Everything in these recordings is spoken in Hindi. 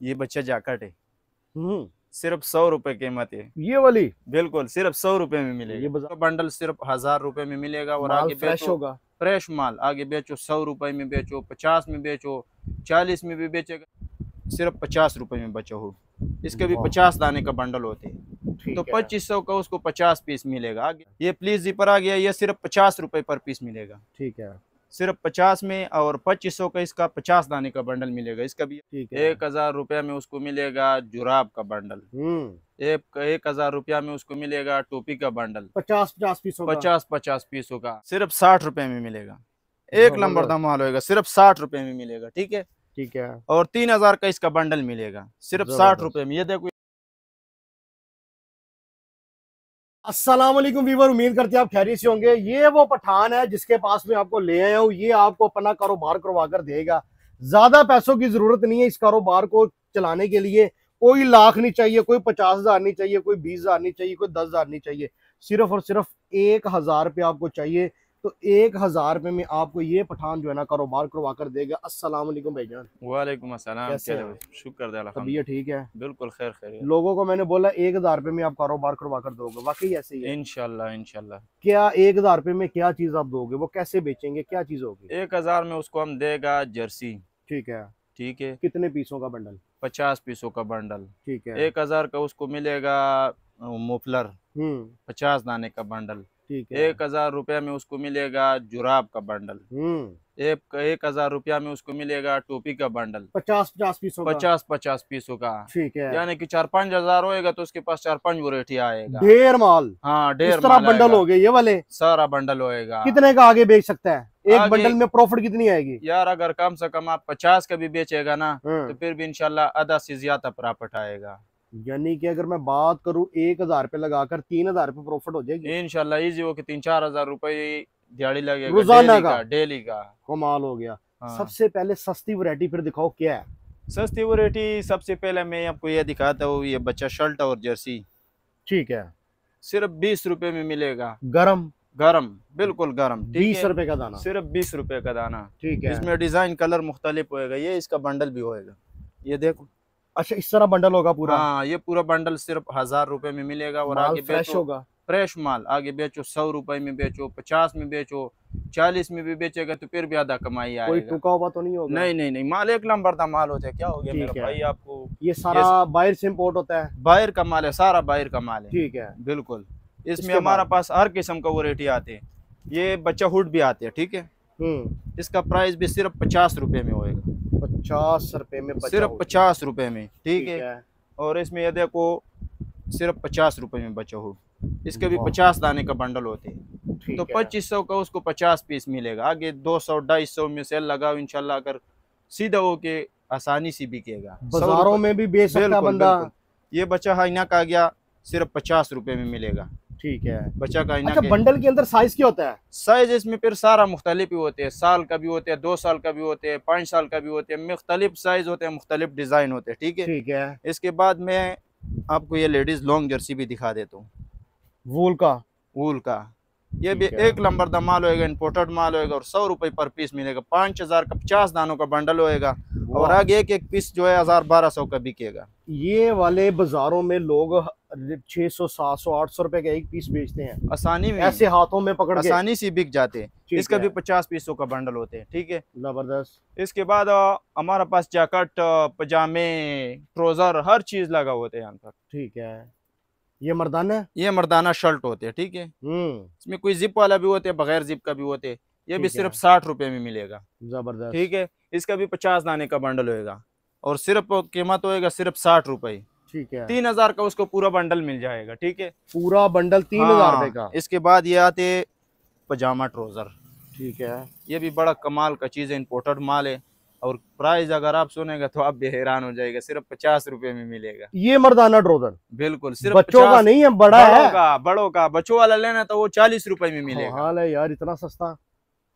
ये बच्चा जैकेट है, हम्म। सिर्फ 100 रुपए कीमत है। ये वाली बिल्कुल सिर्फ 100 रुपए में ये मिलेगा। बाजार तो बंडल सिर्फ 1000 रुपए में मिलेगा और माल आगे फ्रेश बेचो होगा। फ्रेश माल, आगे बेचो 100 रुपए में बेचो, 50 में बेचो, 40 में भी बेचेगा, सिर्फ 50 रुपए में बचा हो। इसके भी वाह। 50 दाने का बंडल होते हैं, तो ठीक है। 2500 का उसको 50 पीस मिलेगा। आगे ये प्लीज जीपर आ गया, ये सिर्फ 50 रुपए पर पीस मिलेगा, ठीक है। सिर्फ 50 में। और 2500 का इसका 50 दाने का बंडल मिलेगा। इसका भी ठीक है। 1000 रुपया में उसको मिलेगा जुराब का बंडल। एक 1000 रुपया में उसको मिलेगा टोपी का बंडल, 50-50 पीसों का। 50-50 पीसों का, सिर्फ 60 रुपए में मिलेगा। एक नंबर जबरदस्त। दाम होगा, सिर्फ 60 रुपए में मिलेगा, ठीक है। ठीक है। और 3000 का इसका बंडल मिलेगा, सिर्फ 60 जबरदस्त। रुपए में। ये देखो। अस्सलाम वालेकुम वीवर, उम्मीद करते हैं आप खैरियत से होंगे। ये वो पठान है जिसके पास में आपको ले आया हूँ। ये आपको अपना कारोबार करवा कर देगा। ज्यादा पैसों की जरूरत नहीं है इस कारोबार को चलाने के लिए। कोई लाख नहीं चाहिए, कोई 50,000 नहीं चाहिए, कोई 20,000 नहीं चाहिए, कोई 10,000 नहीं चाहिए। सिर्फ और सिर्फ 1,000 रुपये आपको चाहिए। तो 1,000 रुपये में आपको ये पठान जो है ना कारोबार करवा कर देगा। अस्सलाम वालेकुम भाईजान। वालेकुम अस्सलाम। कैसे हैं? शुक्र है तबीयत अल्हम्दुलिल्लाह। ठीक है? बिल्कुल खैर खैर। लोगों को मैंने बोला 1,000 रुपये में आप कारोबार करवा कर दोगे, वाकई ऐसे ही है? इंशाल्लाह इंशाल्लाह। क्या 1,000 रुपये में क्या चीज आप दोगे? वो कैसे बेचेंगे, क्या चीज होगी? 1000 में उसको हम देगा जर्सी, ठीक है। ठीक है। कितने पीसों का बंडल? 50 पीसों का बंडल। ठीक है। 1000 का उसको मिलेगा मुफलर, हम्म। 50 दाने का बंडल। ठीक है। 1000 रुपया में उसको मिलेगा जुराब का बंडल। हम्म। 1000 रुपया में उसको मिलेगा टोपी का बंडल, 50-50 पीसों का। 50-50 पीसों का। ठीक है। यानी कि 4-5 हजार होएगा तो उसके पास 4-5 वैरायटी आएगा। ढेर माल। हाँ इस ढेर तरह माल बंडल आएगा, हो गए ये वाले। सारा बंडल होएगा। कितने का आगे बेच सकता है एक आगे बंडल में? प्रॉफिट कितनी आएगी? यार अगर कम से कम आप 50 का भी बेचेगा ना, तो हम्म। फिर भी इंशाल्लाह आधा से ज्यादा प्रॉफिट आएगा। यानी कि अगर मैं बात करूं 1,000 रुपये लगाकर 3,000 रुपये प्रॉफिट हो जाएगी इंशाल्लाह इजी हो कि 3-4 हजार रुपये दिहाड़ी लगेगा रोजाना डेली का। का, डेली का। कमाल हो गया। हाँ। सबसे पहले सस्ती वैरायटी फिर दिखाओ क्या है। सस्ती वैरायटी सबसे पहले मैं आपको ये दिखाता हूँ, ये बच्चा शर्ट और जर्सी ठीक है। सिर्फ 20 रुपए में मिलेगा। गरम। गरम, बिल्कुल गरम, ठीक 20 है। रुपए का दाना। सिर्फ 20 रुपए का दाना। ठीक है। इसमें डिजाइन कलर मुख्तलिफ होएगा। ये इसका बंडल भी होएगा, ये देखो। अच्छा, इस तरह बंडल होगा पूरा? हाँ ये पूरा बंडल सिर्फ 1000 रुपए में मिलेगा। और माल आगे फ्रेश बेचो होगा? फ्रेश माल, आगे बेचो 100 रुपए में बेचो, 50 में बेचो, 40 में भी बेचेगा तो फिर भी आधा कमाई कोई आएगा। टुका हुआ तो नहीं होगा? नहीं नहीं नहीं, माल एक नंबर का माल होता है। क्या हो गया ठीक मेरा है। भाई आपको? ये सारा बाहर से इम्पोर्ट होता है? बाहर का माल है, सारा बाहर का माल है। ठीक है। बिल्कुल। इसमें इसके हमारा बाद? पास हर किस्म का वैरायटी आते हैं। ये बच्चा हुड भी आते हैं, ठीक है। इसका प्राइस भी सिर्फ 50 रुपए में होएगा, 50 रुपए में बचा सिर्फ हुआ। 50 रुपए में, ठीक ठीक है। है। और इसमें ये देखो सिर्फ 50 रुपए में बचा हुड। इसके भी वाह। 50 दाने का बंडल होते हैं, तो ठीक है। 2500 का उसको 50 पीस मिलेगा। आगे 200-250 में सेल लगाओ इंशाल्लाह, अगर सीधा होके आसानी से बिकेगा। 100 बाजारों रुपए में भी बेच सकता है बिल्कुल बंदा। बिल्कुल। ये बच्चा हाइना का आ गया, सिर्फ 50 रुपए में मिलेगा। ठीक है। बच्चा का हाइना अच्छा, के बंडल के अंदर साइज क्या होता है? साइज इसमें फिर सारा मुख्तलिफ ही होते हैं। साल का भी होते हैं, 2 साल का भी होते हैं, 5 साल का भी होते हैं। मुख्तलिफ साइज होते हैं, मुख्तलिफ डिजाइन होते हैं, ठीक है। ठीक है। इसके बाद मैं आपको ये लेडीज लॉन्ग जर्सी भी दिखा देता हूँ, वूल का? वूल का। ये भी ठीक है। एक नंबर का माल होएगा, इम्पोर्टेड माल होएगा। और 100 रुपए पर पीस मिलेगा। 5000 का 50 दानों का बंडल होएगा। और आगे एक एक पीस जो है 1000-1200 का बिकेगा। ये वाले बाजारों में लोग 600, 700, 800 रुपए का एक पीस बेचते हैं, आसानी में, ऐसे हाथों में पकड़ के। आसानी से बिक जाते हैं। ठीक इसका है। भी 50 पीसों का बंडल होते हैं, ठीक है। जबरदस्त। इसके बाद हमारा पास जैकेट, पजामे, ट्राउजर, हर चीज लगा होते हैं यहाँ पर। ठीक है। ये मर्दाना है? ये मर्दाना शर्ट होते हैं, ठीक है। इसमें कोई जिप वाला भी होते हैं, बगैर जिप का भी होते हैं। ये भी ठीक है। सिर्फ 60 रुपए में मिलेगा, जबरदस्त। ठीक है। इसका भी 50 दाने का बंडल होएगा और सिर्फ कीमत होएगा सिर्फ 60 रुपए। ठीक है। 3000 का उसको पूरा बंडल मिल जाएगा, ठीक है। पूरा बंडल 3,000 रुपए का? इसके बाद ये आते पजामा ट्राउजर। ठीक है। ये भी बड़ा कमाल का चीज़ है, इम्पोर्टेड माल है। और प्राइस अगर आप सुनेगा तो आप भी हैरान हो जाएगा, सिर्फ 50 रुपए में मिलेगा। ये मर्दाना ट्राउजर बिल्कुल सिर्फ बच्चों का 50। नहीं है, बड़ा है। बड़ों का बच्चों वाला लेना तो वो 40 रुपए में मिलेगा। हाल है यार, इतना सस्ता।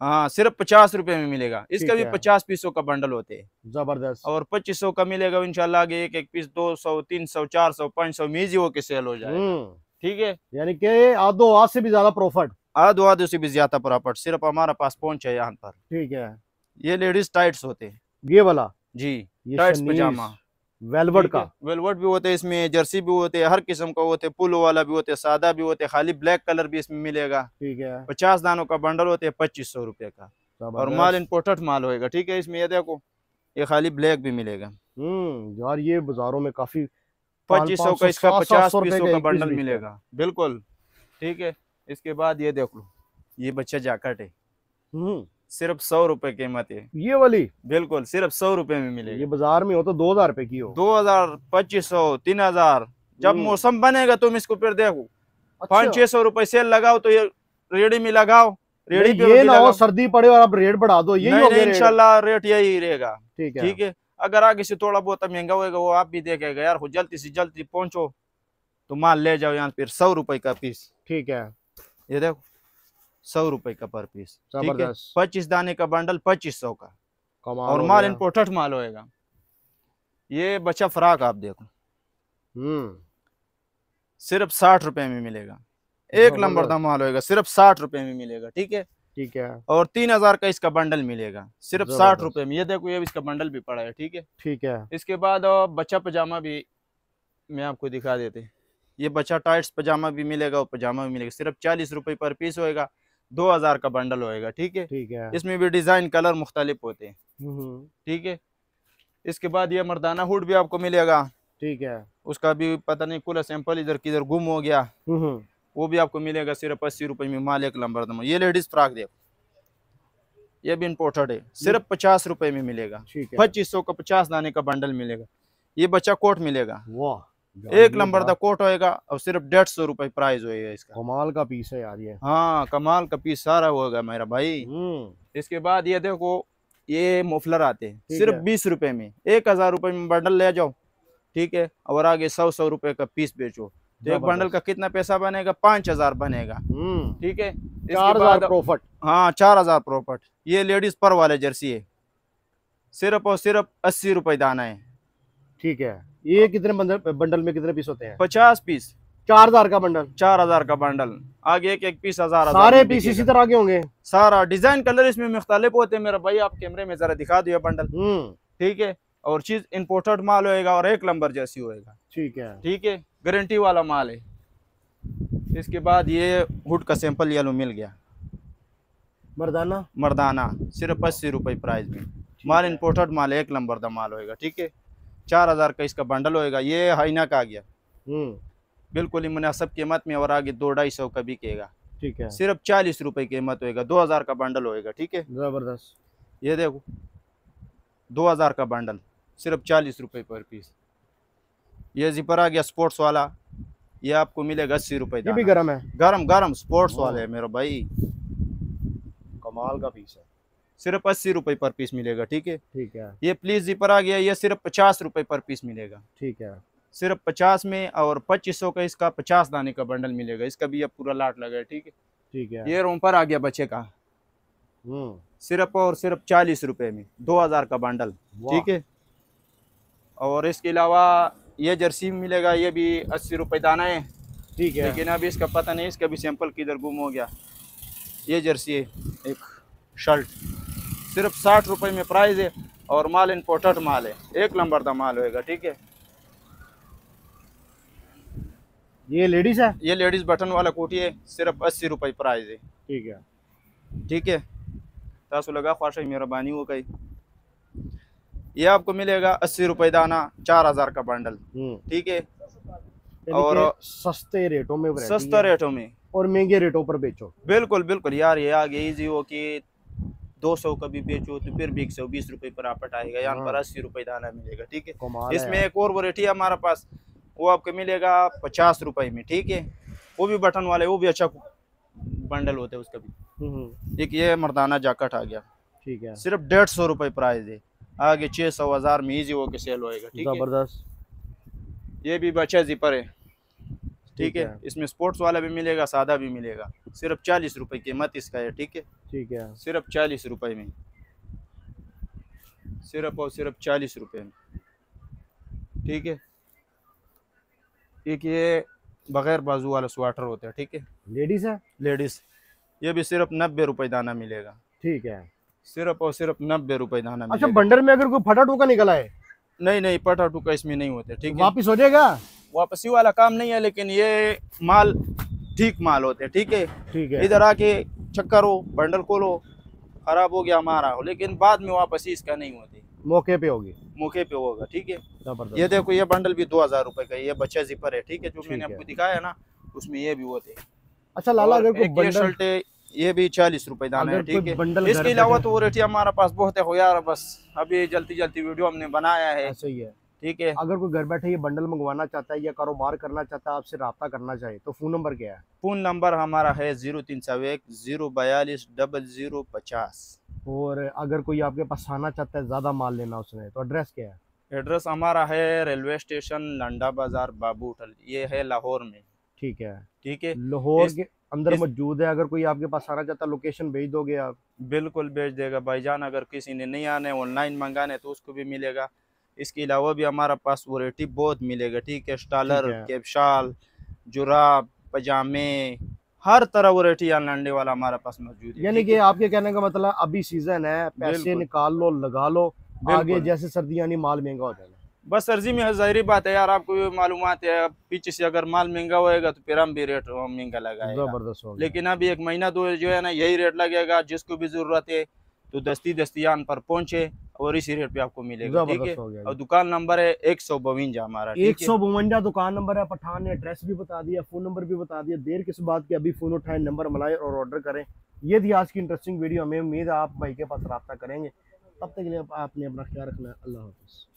हाँ सिर्फ 50 रुपए में मिलेगा। इसका ठीक भी है। 50 पीसों का बंडल होते हैं। जबरदस्त। और 2500 का मिलेगा इंशाल्लाह। आगे एक एक पीस 200, 300, 400, 500 मीजी होके सेल हो जाएगा, ठीक है। यानी कि आधो हाथ से भी ज्यादा प्रॉफिट। आधो आधो से भी ज्यादा प्रॉफिट सिर्फ हमारा पास पहुंचे यहाँ पर। ठीक है। ये लेडीज टाइट्स होते हैं, ये वाला? जी। ये टाइट्स शनीज। पजामा, वेलवेट का। वेलवेट भी होते हैं इसमें, जर्सी भी होते हैं, हर किस्म का होते हैं, पुल वाला भी होते हैं, सादा भी होते हैं, खाली ब्लैक कलर भी इसमें मिलेगा। ठीक है। 50 दानों का बंडल होते हैं 2500 रुपये का। और माल इम्पोर्टेड माल होएगा, ठीक है। इसमें ये देखो, ये खाली ब्लैक भी मिलेगा। यार ये बाजारों में काफी 2500 का इसका 50 रुपए पीसों का का एक पीस बंडल बिकता है। मिलेगा, बिल्कुल, ठीक है। इसके बाद ये देख लो, ये बच्चा जैकेट है, सिर्फ 100 रुपए कीमत है। ये वाली बिल्कुल सिर्फ 100 रुपए में ये मिलेगी। बाजार में हो तो 2000 रुपए की हो। 2000, 2500, 3000, जब मौसम बनेगा तुम इसको फिर देखो। अच्छा। 500-600 रुपए सेल लगाओ तो ये रेडी में लगाओ, रेडी पे ये भी ना हो लगाओ। सर्दी पड़े और आप रेट बढ़ा दो, यही नहीं हो नहीं, गया रेट। इंशाल्लाह रेट यही रहेगा। ठीक है। ठीक है, अगर आगे से थोड़ा बहुत महंगा होएगा वो आप भी देखेगा यार, जल्दी से जल्दी पहुंचो तो माल ले जाओ यहाँ। फिर 100 रुपए का पीस, ठीक है। ये देखो 100 रुपए का पर पीस, ठीक है। जबरदस्त। 25 दाने का बंडल 2500 का। कमाल और हो माल गया। इम्पोर्टेड माल होएगा। ये बच्चा फ्राक आप देखो, सिर्फ 60 रुपए में मिलेगा। एक नंबर का माल होएगा, सिर्फ 60 रुपए में मिलेगा, ठीक है। ठीक है। और 3000 का इसका बंडल मिलेगा, सिर्फ 60 रुपए में। ये देखो, ये इसका बंडल भी पड़ा है, ठीक है। ठीक है। इसके बाद बच्चा पजामा भी मैं आपको दिखा देते। ये बच्चा टाइट्स पजामा भी मिलेगा और पजामा भी मिलेगा, सिर्फ 40 रुपए पर पीस होएगा। 2000 का बंडल होएगा, ठीक है। ठीक है। इसमें भी डिजाइन कलर मुख्तलिफ होते हैं, ठीक है। इसके बाद ये मर्दाना हुड भी आपको मिलेगा, ठीक है। उसका भी पता नहीं पूरा सैंपल इधर किधर गुम हो गया, वो भी आपको मिलेगा सिर्फ 80 रुपए में। माल एक नंबर दम। ये लेडीज फ्रॉक देखो, ये भी इम्पोर्टेड है, सिर्फ 50 रुपए में मिलेगा। 2500 का 50 दाने का बंडल मिलेगा। ये बच्चा कोट मिलेगा, वाह, एक नंबर का कोट होएगा और सिर्फ 150 रुपए प्राइस होएगा इसका। कमाल का पीस है यार ये। हाँ, कमाल का पीस सारा होगा मेरा भाई। इसके बाद ये देखो, ये मोफलर आते हैं सिर्फ 20 रुपए में। 1000 रुपए में बंडल ले जाओ, ठीक है। और आगे 100 रुपए का पीस बेचो तो एक बंडल का कितना पैसा बनेगा? 5000 बनेगा, ठीक है। 4000 प्रॉफिट। हाँ, 4000 प्रॉफिट। ये लेडीज पर वाले जर्सी है, सिर्फ और सिर्फ 80 रुपए दाना है, ठीक है। ये कितने बंडल में कितने पीस होते हैं? 50 पीस। 4000 का बंडल। 4000 का बंडल। आगे एक एक पीस 1000। सारे पीस इसी तरह के होंगे? सारा डिजाइन कलर इसमें मुख्तलिफ होते हैं मेरा भाई। आप कैमरे में जरा दिखा दिया बंडल, ठीक है। और चीज इम्पोर्टेड माल होएगा और एक नंबर जैसी होएगा, ठीक है, ठीक है। गारंटी वाला माल है। इसके बाद ये हुड का सैंपल येलो मिल गया, मर्दाना सिर्फ 80 रुपए प्राइस में। माल इम्पोर्टेड माल है, एक नंबर का माल होएगा, ठीक है। 4000 का इसका बंडल होएगा। ये हाइना का आ गया, बिल्कुल ही मुनासिब कीमत में। और आगे 200-250 का बिकेगा, ठीक है। सिर्फ 40 रुपए कीमत होएगा। 2000 का बंडल होएगा, ठीक है। जबरदस्त। ये देखो 2000 का बंडल, सिर्फ 40 रुपए पर पीस। ये जिपर आ गया स्पोर्ट्स वाला, ये आपको मिलेगा 80 रुपए। ये भी गरम है? गरम गरम स्पोर्ट्स वाले है मेरा भाई, कमाल का पीस है। सिर्फ 80 रुपए पर पीस मिलेगा, ठीक है, ठीक है। ये प्लीज जिपर आ गया, ये सिर्फ 50 रुपए पर पीस मिलेगा, ठीक है। सिर्फ 50 में। और 2500 का इसका 50 दाने का बंडल मिलेगा। इसका भी अब पूरा लाट लगा है, ठीक है, ठीक है। ये रोम्पर आ गया बच्चे का, सिर्फ और सिर्फ 40 रुपए में। 2000 का बंडल, ठीक है। और इसके अलावा ये जर्सी मिलेगा, ये भी 80 रुपए दाना है, ठीक है। लेकिन अभी इसका पता नहीं, इसका भी सैंपल किधर गुम हो गया। ये जर्सी है, एक शर्ट, सिर्फ 60 रुपए में प्राइस है। और माल इम्पोर्टेड माल है, एक नंबर का माल होएगा, ठीक है। ये लेडीज है? ये लेडीज बटन वाला कोटी है, सिर्फ 80 रुपए प्राइस है, ठीक है, ठीक है। तासु लगा ख्वाहिश मेहरबानी हो गई। ये आपको मिलेगा 80 रुपए दाना, 4000 का बंडल, ठीक है। और सस्ते रेटों में, सस्ते रेटों में और महंगे रेटों पर बेचो। बिल्कुल बिल्कुल यार, ये आगे इजी हो कि 200 का भी बेचो तो फिर भी 120 रुपए पर आपट आएगा। यहाँ पर 80 रुपए दाना मिलेगा, ठीक है। इसमें एक और वैरायटी है हमारे पास, वो आपको मिलेगा 50 रुपए में, ठीक है। वो भी बटन वाले, वो भी अच्छा बंडल होते हैं उसका भी। एक ये मर्दाना जैकेट आ गया, ठीक है, सिर्फ 150 रुपए प्राइस है। आगे 600-1000 में इजी होके सेल होएगा, ठीक है। जबरदस्त। ये भी बच्चा जिपर है, ठीक है। इसमें स्पोर्ट्स वाला भी मिलेगा, सादा भी मिलेगा। सिर्फ 40 रुपए कीमत इसका है, ठीक है, ठीक है। सिर्फ 40 रुपए में, सिर्फ और सिर्फ 40 रुपए में, ठीक है। एक ये बगैर बाजू वाला स्वेटर होता है, ठीक है, लेडीज है, लेडीज। ये भी सिर्फ 90 रुपए दाना मिलेगा, ठीक है, सिर्फ और सिर्फ 90 रुपए दाना। अच्छा, बंडल में अगर कोई फटा टूका निकला है? नहीं नहीं, पटा टुका इसमें नहीं होते, ठीक है। वापिस हो जाएगा? वापसी वाला काम नहीं है, लेकिन ये माल ठीक माल होते, ठीक है। ठीक है। इधर आके चक्कर हो, बंडल खोलो, खराब हो गया हमारा हो, लेकिन बाद में वापसी इसका नहीं होती, मौके पे होगी, मौके पे होगा, ठीक है। जबरदस्त। ये देखो, ये बंडल भी 2000 रुपए का, ये बच्चा जिपर है, ठीक है, जो ठीक मैंने है। आपको दिखाया ना, उसमें ये भी होते हैं। अच्छा लाला, और अगर कोई एक ये बंडल, शर्ट है, ये भी 40 रुपए दाना है, अगर ठीक कोई है। बंडल इसके घर अलावा बैठे- तो रेट हमारे पास बहुत है हो यार, बस अभी जल्दी जल्दी वीडियो हमने बनाया है, ऐसा ही है। ठीक है। अगर कोई घर बैठे ये बंडल मंगवाना चाहता है या कारोबार करना चाहता है, आपसे रब्ता करना चाहे, तो फोन नंबर क्या है? फोन नंबर हमारा है 0301 042 0050। और अगर कोई आपके पास आना चाहता है, ज्यादा माल लेना उसने, तो एड्रेस क्या है? एड्रेस हमारा है रेलवे स्टेशन लंडा बाजार बाबू होटल, ये है लाहौर में, ठीक है। ठीक है। लाहौर इस, के अंदर इस मौजूद है। अगर कोई आपके पास आना चाहता है, लोकेशन भेज दोगे आप? बिल्कुल भेज देगा भाईजान। अगर किसी ने नहीं आने, ऑनलाइन मंगाने, तो उसको भी मिलेगा। इसके अलावा भी हमारा पास वैरायटी बहुत मिलेगा, ठीक है। स्टालर, ठीक है। कैपशाल, जुराब, पजामे, हर तरह वैरायटी लंडे वाला हमारा पास मौजूद है, यानी ठीक कि है? आपके कहने का मतलब अभी सीजन है, पैसे बिल्कुल निकाल लो, लगा लो, आगे बिल्कुल। जैसे सर्दियां नहीं, माल महंगा हो जाएगा। बस सर्दी में जाहिर बात है यार, आपको भी मालूमात है, पीछे से अगर माल महंगा होएगा तो फिर हम भी रेट महंगा लगाएगा। जबरदस्त हो गया। लेकिन अभी एक महीना दो जो है ना, यही रेट लगेगा। जिसको भी जरूरत है तो दस्तियान पर पहुंचे और इसी रेट पे आपको मिलेगा, ठीक है। जबरदस्त हो गया। और दुकान नंबर है 152 हमारा, ठीक है। 152 दुकान नंबर है। पठान ने एड्रेस भी बता दिया, फोन नंबर भी बता दिया। देर किस बात की, अभी फोन उठाएं, नंबर मिलाएं और ऑर्डर करें। ये थी आज की इंटरेस्टिंग वीडियो। हमें उम्मीद है आप भाई के पास रब्ता करेंगे। तब तक के लिए आपने अपना ख्याल रखना है। अल्लाह हाफिज़।